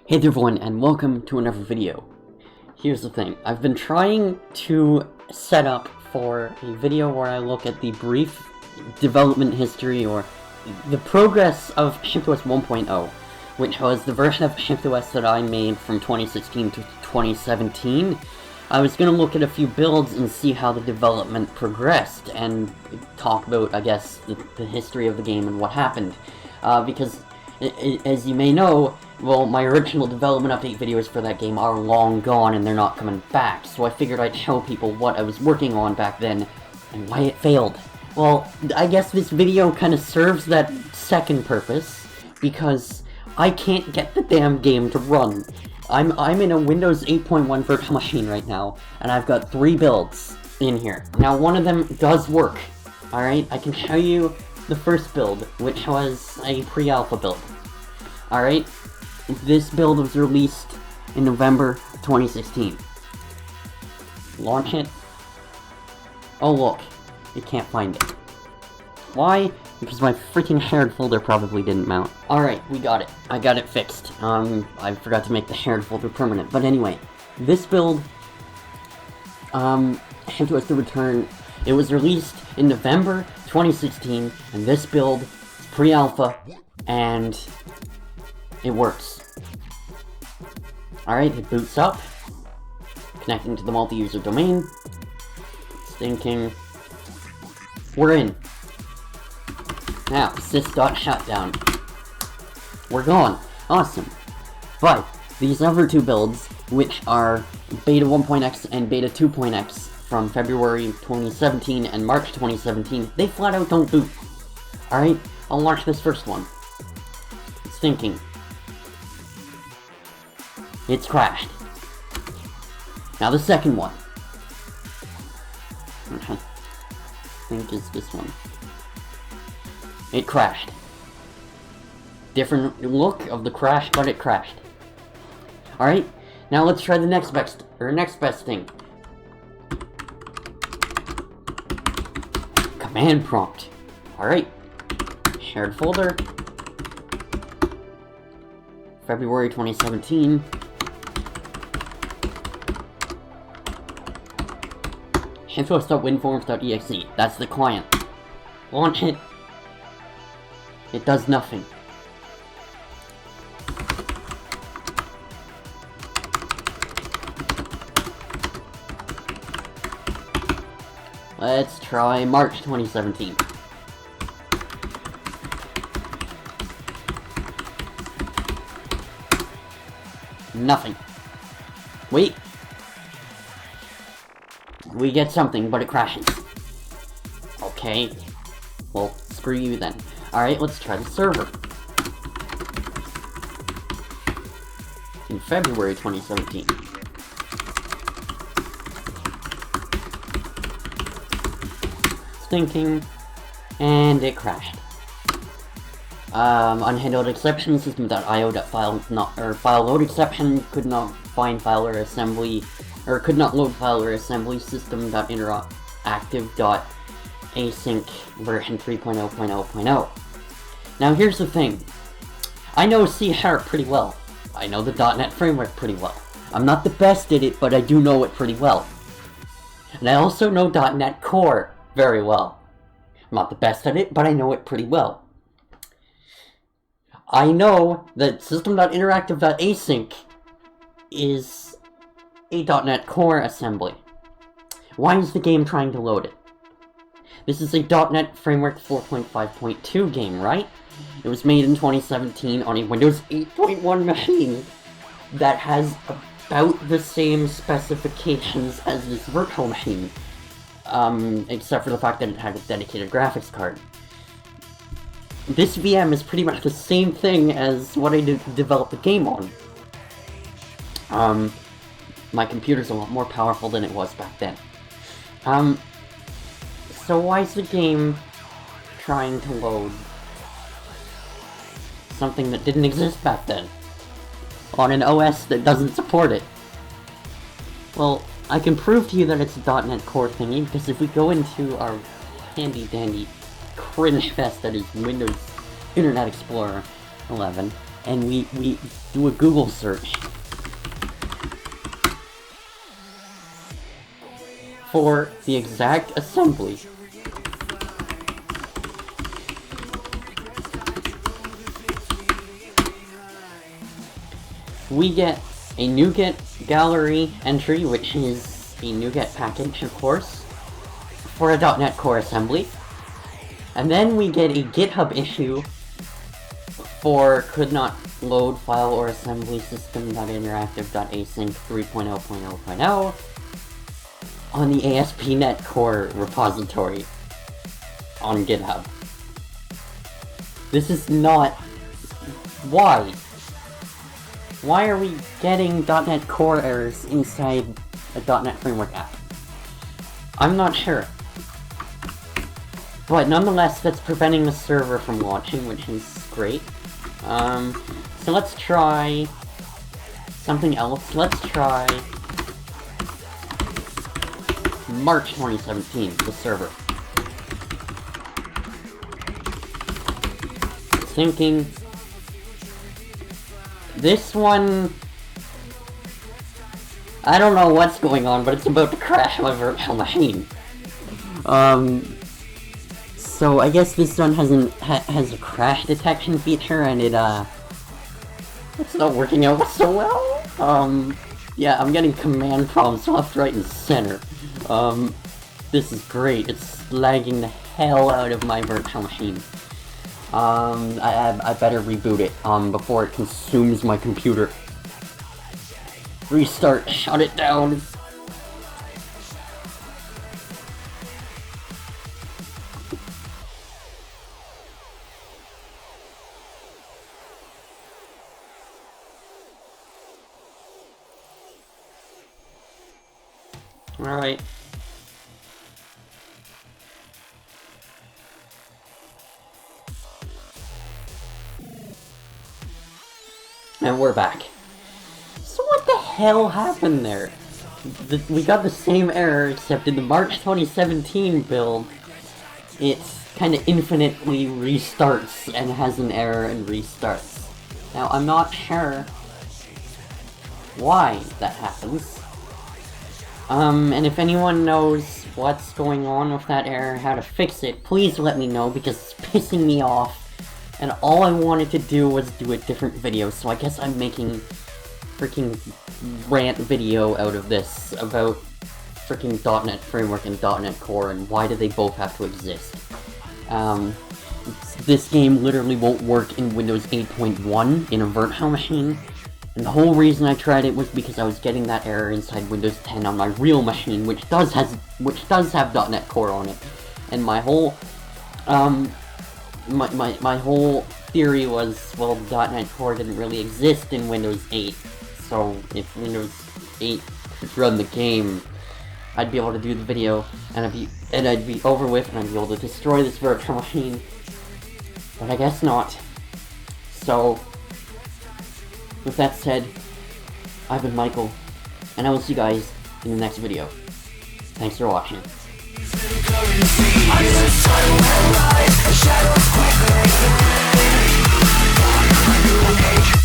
Hey there everyone, and welcome to another video. Here's the thing, I've been trying to set up for a video where I look at the brief development history or the progress of ShiftOS 1.0, which was the version of ShiftOS that I made from 2016 to 2017. I was going to look at a few builds and see how the development progressed, and talk about, I guess, the history of the game and what happened. Because, as you may know, well, my original development update videos for that game are long gone and they're not coming back, so I figured I'd show people what I was working on back then and why it failed. Well, I guess this video kind of serves that second purpose, because I can't get the damn game to run. I'm in a Windows 8.1 virtual machine right now, and I've got 3 builds in here. Now, one of them does work, alright? I can show you the first build, which was a pre-alpha build. Alright? This build was released in November 2016. Launch it. Oh look, you can't find it. Why? Because my freaking shared folder probably didn't mount. Alright, we got it. I got it fixed. I forgot to make the shared folder permanent. But anyway, this build, ShiftOS to return. It was released in November 2016, and this build is pre-alpha, and it works. Alright, it boots up, connecting to the multi-user domain, thinking, we're in. Now, sys.shutdown. We're gone. Awesome. But, these other 2 builds, which are Beta 1.x and Beta 2.x from February 2017 and March 2017, they flat out don't boot. Alright, I'll launch this first one. It's thinking. It's crashed. Now the second one. I think it's this one. It crashed. Different look of the crash, but it crashed. Alright, now let's try the next best thing. Command prompt. Alright. Shared folder. February 2017. ShiftOS.winforms.exe. That's the client. Launch it. It does nothing. Let's try March 2017. Nothing. Wait. We get something, but it crashes. Okay. Well, screw you then. Alright, let's try the server. In February 2017. Thinking, and it crashed. Unhandled exception, file load exception, could not find file or assembly, or could not load file or assembly, system.interactive.async version 3.0.0.0. Now here's the thing. I know C# pretty well. I know the .NET framework pretty well. I'm not the best at it, but I do know it pretty well. And I also know .NET Core very well. I'm not the best at it, but I know it pretty well. I know that system.interactive.async is a .NET Core assembly. Why is the game trying to load it? This is a .NET Framework 4.5.2 game, right? It was made in 2017 on a Windows 8.1 machine that has about the same specifications as this virtual machine. Except for the fact that it had a dedicated graphics card. This VM is pretty much the same thing as what I developed the game on. My computer's a lot more powerful than it was back then. So why is the game trying to load something that didn't exist back then? On an OS that doesn't support it? Well, I can prove to you that it's a .NET Core thingy, because if we go into our handy-dandy cringe fest that is Windows Internet Explorer 11, and we do a Google search for the exact assembly we get a NuGet gallery entry, which is a NuGet package, of course, for a .NET Core assembly. And then we get a GitHub issue for could not load file or assembly system.interactive.async 3.0.0.0 on the ASP.NET Core repository on GitHub. This is not... Why? Why are we getting .NET Core errors inside a .NET Framework app? I'm not sure. But nonetheless, that's preventing the server from launching, which is great. So let's try something else. Let's try March 2017, the server. Thinking this one, I don't know what's going on, but it's about to crash my virtual machine. So I guess this one has a crash detection feature, and it's not working out so well. Yeah, I'm getting command prompts left, right, and center. This is great. It's lagging the hell out of my virtual machine. I better reboot it, before it consumes my computer. Restart, shut it down. Alright. And we're back. So what the hell happened there? We got the same error, except in the March 2017 build, it's kind of infinitely restarts and has an error and restarts. Now, I'm not sure why that happens. And if anyone knows what's going on with that error, how to fix it, please let me know, because it's pissing me off. And all I wanted to do was do a different video, so I guess I'm making freaking rant video out of this about freaking .NET Framework and .NET Core and why do they both have to exist. This game literally won't work in Windows 8.1 in a virtual machine, and the whole reason I tried it was because I was getting that error inside Windows 10 on my real machine, which does have .NET Core on it. And my whole my whole theory was, well, .NET Core didn't really exist in Windows 8, so if Windows 8 could run the game, I'd be able to do the video, and I'd be over with, and I'd be able to destroy this virtual machine. But I guess not. So, with that said, I've been Michael, and I will see you guys in the next video. Thanks for watching. Shadows quickly